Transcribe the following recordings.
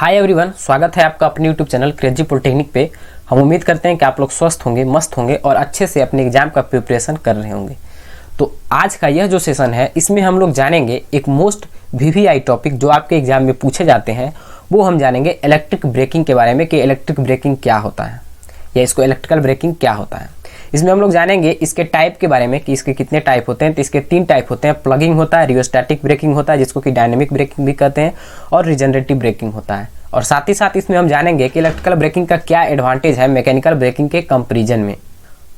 Hi everyone, स्वागत है आपका अपने यूट्यूब चैनल क्रेजी पॉलिटेक्निक पे। हम उम्मीद करते हैं कि आप लोग स्वस्थ होंगे, मस्त होंगे और अच्छे से अपने एग्जाम का प्रिपरेशन कर रहे होंगे। तो आज का यह जो सेशन है, इसमें हम लोग जानेंगे एक मोस्ट वीवीआई टॉपिक जो आपके एग्जाम में पूछे जाते हैं। वो हम जानेंगे इलेक्ट्रिक ब्रेकिंग के बारे में कि इलेक्ट्रिक ब्रेकिंग क्या होता है या इसको इलेक्ट्रिकल ब्रेकिंग क्या होता है। इसमें हम लोग जानेंगे इसके टाइप के बारे में कि इसके कितने टाइप होते हैं। तो इसके 3 टाइप होते हैं, प्लगिंग होता है, रियोस्टैटिक ब्रेकिंग होता है जिसको कि डायनेमिक ब्रेकिंग भी कहते हैं, और रिजनरेटिव ब्रेकिंग होता है। और साथ ही साथ इसमें हम जानेंगे कि इलेक्ट्रिकल ब्रेकिंग का क्या एडवांटेज है मैकेनिकल ब्रेकिंग के कंपैरिजन में।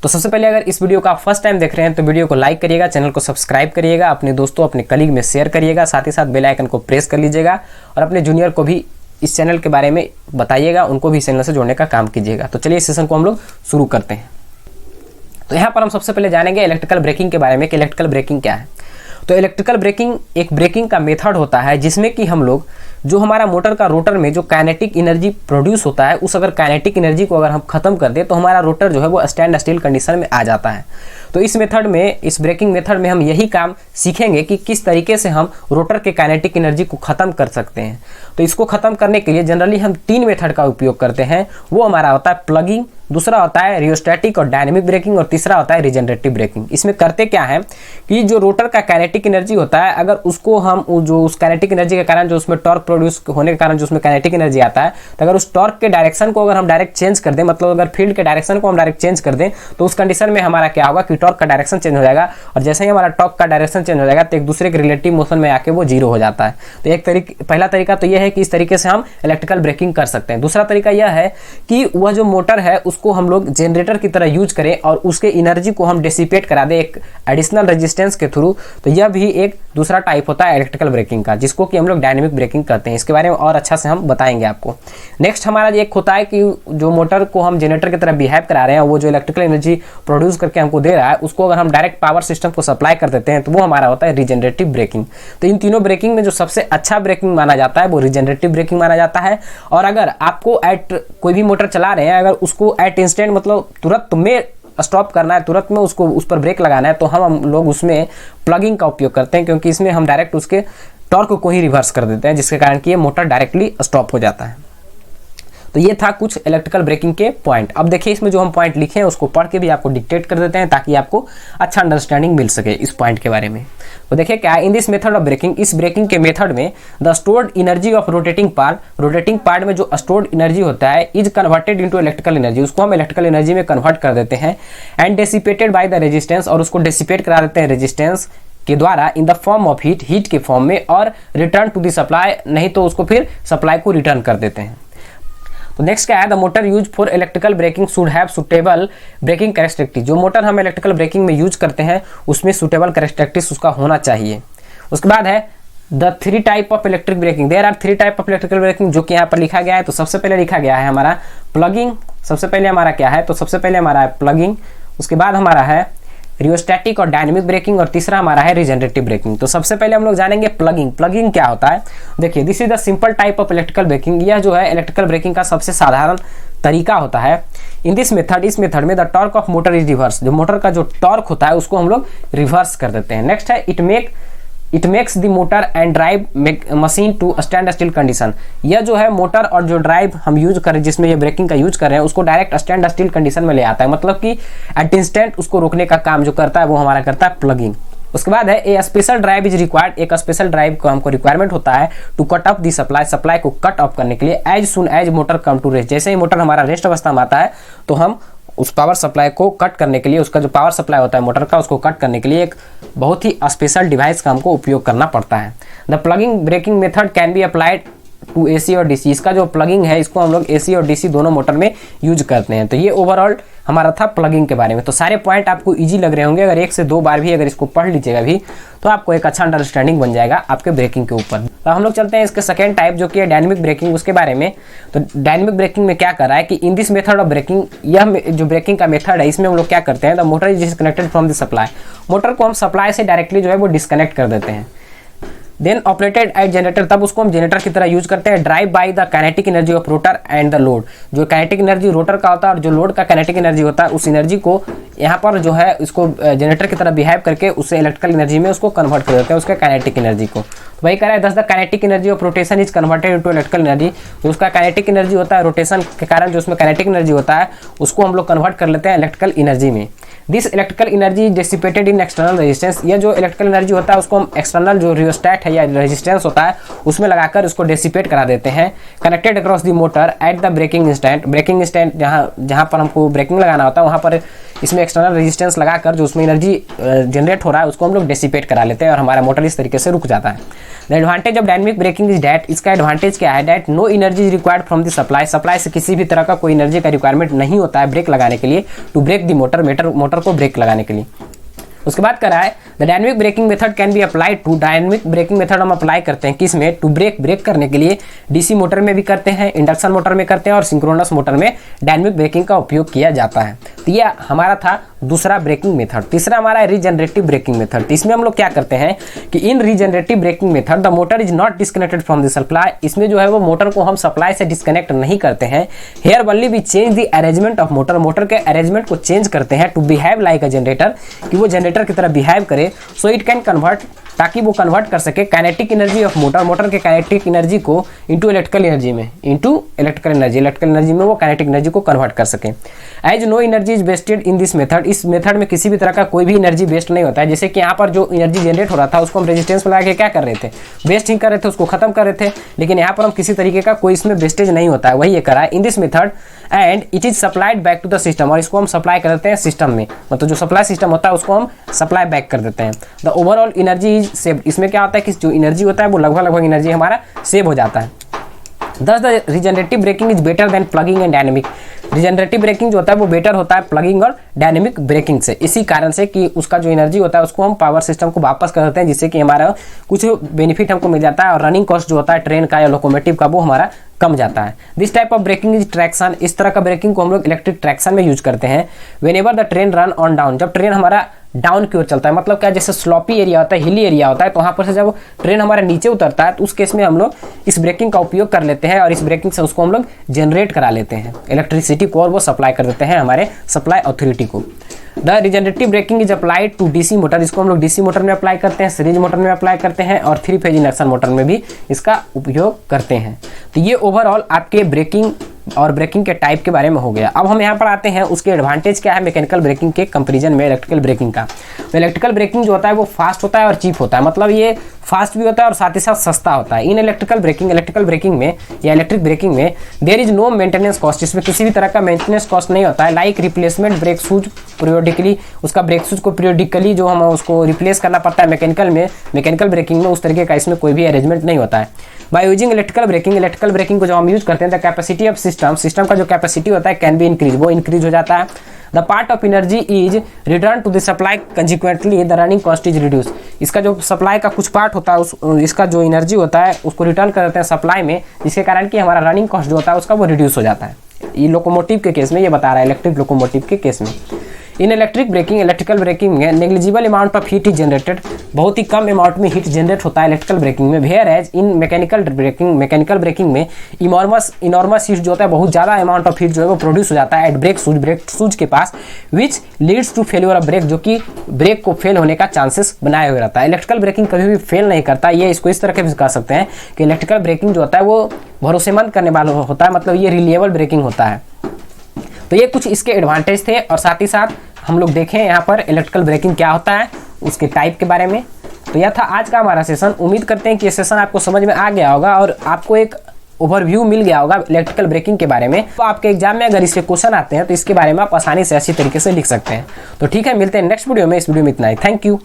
तो सबसे पहले अगर इस वीडियो को आप फर्स्ट टाइम देख रहे हैं तो वीडियो को लाइक करिएगा, चैनल को सब्सक्राइब करिएगा, अपने दोस्तों अपने कलीग में शेयर करिएगा, साथ ही साथ बेल आइकन को प्रेस कर लीजिएगा और अपने जूनियर को भी इस चैनल के बारे में बताइएगा, उनको भी इस चैनल से जोड़ने का काम कीजिएगा। तो चलिए इस सेशन को हम लोग शुरू करते हैं। तो यहाँ पर हम सबसे पहले जानेंगे इलेक्ट्रिकल ब्रेकिंग के बारे में कि इलेक्ट्रिकल ब्रेकिंग क्या है। तो इलेक्ट्रिकल ब्रेकिंग एक ब्रेकिंग का मेथड होता है जिसमें कि हम लोग जो हमारा मोटर का रोटर में जो काइनेटिक एनर्जी प्रोड्यूस होता है, उस अगर काइनेटिक एनर्जी को अगर हम खत्म कर दें तो हमारा रोटर जो है वो स्टैंड स्टिल कंडीशन में आ जाता है। तो इस मेथड में, इस ब्रेकिंग मेथड में हम यही काम सीखेंगे कि किस तरीके से हम रोटर के काइनेटिक एनर्जी को खत्म कर सकते हैं। तो इसको खत्म करने के लिए जनरली हम 3 मेथड का उपयोग करते हैं। वो हमारा होता है प्लगिंग, दूसरा होता है रियोस्टैटिक और डायनेमिक ब्रेकिंग, और तीसरा होता है रिजनरेटिव ब्रेकिंग। इसमें करते क्या है कि जो रोटर का काइनेटिक एनर्जी होता है, अगर उसको हम जो उस काइनेटिक एनर्जी के कारण जो उसमें टॉर्क प्रोड्यूस होने के कारण जो उसमें काइनेटिक एनर्जी आता है, तो अगर उस टॉर्क के डायरेक्शन को अगर हम डायरेक्ट चेंज कर दें, मतलब अगर फील्ड के डायरेक्शन को हम डायरेक्ट चेंज कर दें, तो उस कंडीशन में हमारा क्या होगा कि टॉर्क का डायरेक्शन चेंज हो जाएगा, और जैसे ही हमारा टॉर्क का डायरेक्शन चेंज हो जाएगा तो एक दूसरे के रिलेटिव मोशन में आके वो जीरो हो जाता है। तो पहला तरीका तो यह है कि इस तरीके से हम इलेक्ट्रिकल ब्रेकिंग कर सकते हैं। दूसरा तरीका यह है कि वह जो मोटर है उसको हम लोग जनरेटर की तरह यूज करें और उसके एनर्जी को हम डिसिपेट करा दें एक एडिशनल रेजिस्टेंस के थ्रू। तो यह भी एक दूसरा टाइप होता है इलेक्ट्रिकल ब्रेकिंग का, जिसको कि हम लोग डायनेमिक ब्रेकिंग करते हैं। इसके बारे में और अच्छा से हम बताएंगे आपको। नेक्स्ट हमारा एक होता है कि जो मोटर को हम जनरेटर की तरह बिहेव करा रहे हैं, वो जो इलेक्ट्रिकल एनर्जी प्रोड्यूस करके हमको दे रहा है, उसको अगर हम डायरेक्ट पावर सिस्टम को सप्लाई कर देते हैं तो वो हमारा होता है रिजनरेटिव ब्रेकिंग। तो इन तीनों ब्रेकिंग में जो सबसे अच्छा ब्रेकिंग माना जाता है वो रिजनरेटिव ब्रेकिंग माना जाता है। और अगर आपको कोई भी मोटर चला रहे हैं, अगर उसको एट इंस्टेंट मतलब तुरंत में स्टॉप करना है, तुरंत में उसको उस पर ब्रेक लगाना है, तो हम लोग उसमें प्लगिंग का उपयोग करते हैं, क्योंकि इसमें हम डायरेक्ट उसके टॉर्क को ही रिवर्स कर देते हैं, जिसके कारण कि ये मोटर डायरेक्टली स्टॉप हो जाता है। तो ये था कुछ इलेक्ट्रिकल ब्रेकिंग के पॉइंट। अब देखिए इसमें जो हम पॉइंट लिखे हैं उसको पढ़ के भी आपको डिक्टेट कर देते हैं ताकि आपको अच्छा अंडरस्टैंडिंग मिल सके इस पॉइंट के बारे में। तो देखिए क्या है, in this method of braking, इस ब्रेकिंग के मेथड में the stored energy of rotating part में जो स्टोर्ड एनर्जी होता है is converted into electrical energy, उसको हम इलेक्ट्रिकल एनर्जी में कन्वर्ट कर देते हैं। And dissipated by the resistance, और उसको डेसिपेट करा देते हैं रेजिस्टेंस के द्वारा in the form of heat के फॉर्म में, और रिटर्न टू द सप्लाई, नहीं तो उसको फिर सप्लाई को रिटर्न कर देते हैं। तो नेक्स्ट क्या है, the motor use for electrical braking should have suitable braking characteristics. जो मोटर हम इलेक्ट्रिकल ब्रेकिंग में यूज करते हैं उसमें सुटेबल कैरेक्टरिस्टिक्स उसका होना चाहिए। उसके बाद है the 3 type of electric braking, there are 3 type of electrical braking, जो कि यहाँ पर लिखा गया है। तो सबसे पहले लिखा गया है हमारा प्लगिंग, सबसे पहले हमारा क्या है, तो सबसे पहले हमारा है प्लगिंग, उसके बाद हमारा है रियोस्टैटिक और डायनेमिक ब्रेकिंग, और तीसरा हमारा है रिजनरेटिव ब्रेकिंग। तो सबसे पहले हम लोग जानेंगे प्लगिंग। प्लगिंग क्या होता है, देखिए this is the simple type of electrical braking. यह जो है इलेक्ट्रिकल ब्रेकिंग का सबसे साधारण तरीका होता है। इन दिस मेथड, इस मेथड में the torque of motor is reverse, जो मोटर का जो टॉर्क होता है उसको हम लोग रिवर्स कर देते हैं। नेक्स्ट है it makes the motor and drive machine to stand still condition. यह जो है मोटर और जो ड्राइव हम यूज करें, जिसमें ये ब्रेकिंग का यूज कर रहे हैं, उसको डायरेक्ट स्टैंड स्टिल कंडीशन में ले आता है, मतलब कि एट इंस्टेंट उसको रोकने का काम जो करता है वो हमारा करता है प्लगिंग। उसके बाद है a special drive is required, एक स्पेशल ड्राइव को हमको रिक्वायरमेंट होता है to cut off the supply को कट ऑफ करने के लिए as soon as motor come to rest. जैसे ही मोटर हमारा रेस्ट अवस्था में आता है तो हम उस पावर सप्लाई को कट करने के लिए, उसका जो पावर सप्लाई होता है मोटर का, उसको कट करने के लिए एक बहुत ही स्पेशल डिवाइस का हमको उपयोग करना पड़ता है। The plugging braking method can be applied to AC और डीसी। इसका जो प्लगिंग है इसको हम लोग एसी और डीसी दोनों मोटर में यूज करते हैं। तो ये ओवरऑल हमारा था प्लगिंग के बारे में। तो सारे पॉइंट आपको इजी लग रहे होंगे, अगर 1 से 2 बार भी अगर इसको पढ़ लीजिएगा भी तो आपको एक अच्छा अंडरस्टैंडिंग बन जाएगा आपके ब्रेकिंग के ऊपर। तो हम लोग चलते हैं इसके सेकेंड टाइप जो कि है डायनेमिक ब्रेकिंग, उसके बारे में। तो डायनेमिक ब्रेकिंग में क्या कर रहा है कि in this method of braking, यह जो ब्रेकिंग का मेथड है इसमें हम लोग क्या करते हैं, the motor is disconnected from the supply, motor को हम सप्लाई से डायरेक्टली जो है वो डिस्कनेक्ट कर देते हैं। देन ऑपरेटेड एट जनरेटर, तब उसको हम जनरेटर की तरह यूज करते हैं। Drive by the kinetic energy of rotor and the load, जो काइनेटिक एनर्जी रोटर का होता है और जो लोड का काइनेटिक एनर्जी होता है, उस एनर्जी को यहाँ पर जो है इसको जनरेटर की तरह बिहेव करके उससे इलेक्ट्रिकल एनर्जी में उसको कन्वर्ट कर देते हैं, उसका काइनेटिक एनर्जी को। तो वही कह रहा है, दस the kinetic energy of rotation is converted into electrical energy. तो उसका काइनेटिक एनर्जी होता है, रोटेशन के कारण जो उसमें काइनेटिक एनर्जी होता है उसको हम लोग कन्वर्ट कर लेते हैं इलेक्ट्रिकल एनर्जी में। This electrical energy dissipated in external resistance, यह जो इलेक्ट्रिकल एनर्जी होता है उसको हम एक्सटर्नल जो रियोस्टैट है या रेजिस्टेंस होता है उसमें लगाकर उसको डिसिपेट करा देते हैं। Connected across the motor at the braking instant, braking instant जहाँ पर हमको ब्रेकिंग लगाना होता है वहाँ पर इसमें एक्सटर्नल रेजिस्टेंस लगाकर जो उसमें एनर्जी जनरेट हो रहा है उसको हम लोग डिसिपेट करा लेते हैं और हमारा मोटर इस तरीके से रुक जाता है। The advantage of dynamic braking is that, इसका एडवांटेज क्या है, that no energy is required from the supply, supply से किसी भी तरह का कोई एनर्जी का रिक्वायरमेंट नहीं होता है ब्रेक लगाने के लिए, टू ब्रेक द मोटर को ब्रेक लगाने के लिए। उसके बाद करा है the dynamic braking method can be applied to, dynamic braking method हम अप्लाई करते हैं किस में, टू ब्रेक करने के लिए डीसी मोटर में भी करते हैं, इंडक्शन मोटर में करते हैं और सिंक्रोनस मोटर में डायनेमिक ब्रेकिंग का उपयोग किया जाता है। तो ये हमारा था दूसरा ब्रेकिंग मेथड। तीसरा हमारा है रीजनरेटिव ब्रेकिंग मेथड। तो इसमें हम लोग क्या करते हैं कि in regenerative braking method the motor is not disconnected from the supply, इसमें जो है वो मोटर को हम सप्लाई से डिस्कनेक्ट नहीं करते हैं। Here only we change the arrangement of motor, motor के अरेंजमेंट को चेंज करते हैं to behave like a generator, कि वो जनरेटर की तरह बिहेव करे, सो इट कैन कन्वर्ट, ताकि वो कन्वर्ट कर सके kinetic energy of motor, motor के काइनेटिक एनर्जी को इनटू इलेक्ट्रिकल एनर्जी में, इलेक्ट्रिकल एनर्जी में वो काइनेटिक एनर्जी को कन्वर्ट कर सके। As no energy is wasted in this method, इस मेथड में किसी भी तरह का कोई भी एनर्जी वेस्ट नहीं होता है। जैसे कि यहाँ पर जो एनर्जी जनरेट हो रहा था उसको हम रेजिस्टेंस में लगा के क्या कर रहे थे, वेस्ट ही कर रहे थे, उसको खत्म कर रहे थे, लेकिन यहाँ पर हम किसी तरीके का कोई इसमें वेस्टेज नहीं होता है, वही ये करा है in this method and it is supplied back to the system, और इसको हम सप्लाई कर देते हैं सिस्टम में, मतलब जो सप्लाई सिस्टम होता है उसको हम सप्लाई बैक कर देते हैं। The overall energy is save, इसमें क्या होता है कि जो एनर्जी होता है वो लगभग एनर्जी हमारा सेव हो जाता है। दस the regenerative braking is better than plugging and dynamic, regenerative braking जो होता है वो बेटर होता है प्लगिंग और डायनेमिक ब्रेकिंग से, इसी कारण से कि उसका जो एनर्जी होता है उसको हम पावर सिस्टम को वापस कर देते हैं, जिससे कि हमारा कुछ बेनिफिट हमको मिल जाता है और रनिंग कॉस्ट जो होता है ट्रेन का या लोकोमोटिव का वो हमारा कम जाता है। This type of braking is traction, इस तरह का ब्रेकिंग को हम लोग इलेक्ट्रिक ट्रैक्शन में यूज करते हैं। When ever the train run on down, जब ट्रेन हमारा डाउन की ओर चलता है, मतलब क्या, जैसे स्लॉपी एरिया होता है, हिली एरिया होता है, तो वहाँ पर से जब ट्रेन हमारे नीचे उतरता है तो उस केस में हम लोग इस ब्रेकिंग का उपयोग कर लेते हैं और इस ब्रेकिंग से उसको हम लोग जनरेट करा लेते हैं इलेक्ट्रिसिटी को, और वो सप्लाई कर देते हैं हमारे सप्लाई अथॉरिटी को। The regenerative braking is applied to DC motor, इसको हम लोग डीसी मोटर में अप्लाई करते हैं, सीरीज मोटर में अप्लाई करते हैं और 3 फेज इंडक्शन मोटर में भी इसका उपयोग करते हैं। तो ये ओवरऑल आपके ब्रेकिंग और ब्रेकिंग के टाइप के बारे में हो गया। अब हम यहाँ पर आते हैं उसके एडवांटेज क्या है मैकेनिकल ब्रेकिंग के कंपैरिजन में इलेक्ट्रिकल ब्रेकिंग का। तो इलेक्ट्रिकल ब्रेकिंग जो होता है वो फास्ट होता है और चीप होता है, मतलब ये फास्ट भी होता है और साथ ही साथ सस्ता होता है। इन इलेक्ट्रिकल ब्रेकिंग में या इलेक्ट्रिक ब्रेकिंग में there is no maintenance cost, इसमें किसी भी तरह का मेंटेनेंस कॉस्ट नहीं होता है। Like replacement brake shoes periodically, उसका ब्रेक शूज को पीरियोडिकली जो हम उसको रिप्लेस करना पड़ता है मैकेनिकल ब्रेकिंग में, उस तरीके का इसमें कोई भी अरेंजमेंट नहीं होता है। बाय यूजिंग इलेक्ट्रिकल ब्रेकिंग को जो हम यूज करते हैं द कैपेसिटी ऑफ सिस्टम का जो कैपेसिटी होता है कैन बी इंक्रीज, वो इंक्रीज हो जाता है। The part of energy is return to the supply, consequently the running cost is reduce, इसका जो सप्लाई का कुछ पार्ट होता है इसका जो एनर्जी होता है उसको रिटर्न कर देते हैं सप्लाई में, जिसके कारण कि हमारा रनिंग कॉस्ट जो होता है उसका वो रिड्यूस हो जाता है। ये लोकोमोटिव के केस में ये बता रहा है, इलेक्ट्रिक लोकोमोटिव के केस में। इन इलेक्ट्रिकल ब्रेकिंग में negligible amount of heat is generated, बहुत ही कम अमाउंट में हीट जनरेट होता है इलेक्ट्रिकल ब्रेकिंग में। Whereas in mechanical braking में इनॉर्मस हीट जो होता है, बहुत ज़्यादा अमाउंट ऑफ हीट जो है वो प्रोड्यूस हो जाता है एट ब्रेक शूज के पास, which leads to failure of brake, जो कि ब्रेक को फेल होने का चांसेस बनाए हुए रहता है। इलेक्ट्रिकल ब्रेकिंग कभी भी फेल नहीं करता, ये इसको इस तरह के भी कह सकते हैं कि इलेक्ट्रिकल ब्रेकिंग जो होता है वो भरोसेमंद करने वाला होता है, मतलब ये रिलायबल ब्रेकिंग होता है। तो ये कुछ इसके एडवांटेज थे और साथ ही साथ हम लोग देखें यहाँ पर इलेक्ट्रिकल ब्रेकिंग क्या होता है, उसके टाइप के बारे में। तो यह था आज का हमारा सेशन। उम्मीद करते हैं कि ये सेशन आपको समझ में आ गया होगा और आपको एक ओवरव्यू मिल गया होगा इलेक्ट्रिकल ब्रेकिंग के बारे में। तो आपके एग्जाम में अगर इसके क्वेश्चन आते हैं तो इसके बारे में आप आसानी से अच्छी तरीके से लिख सकते हैं। तो ठीक है, मिलते हैं नेक्स्ट वीडियो में। इस वीडियो में इतना ही। Thank you.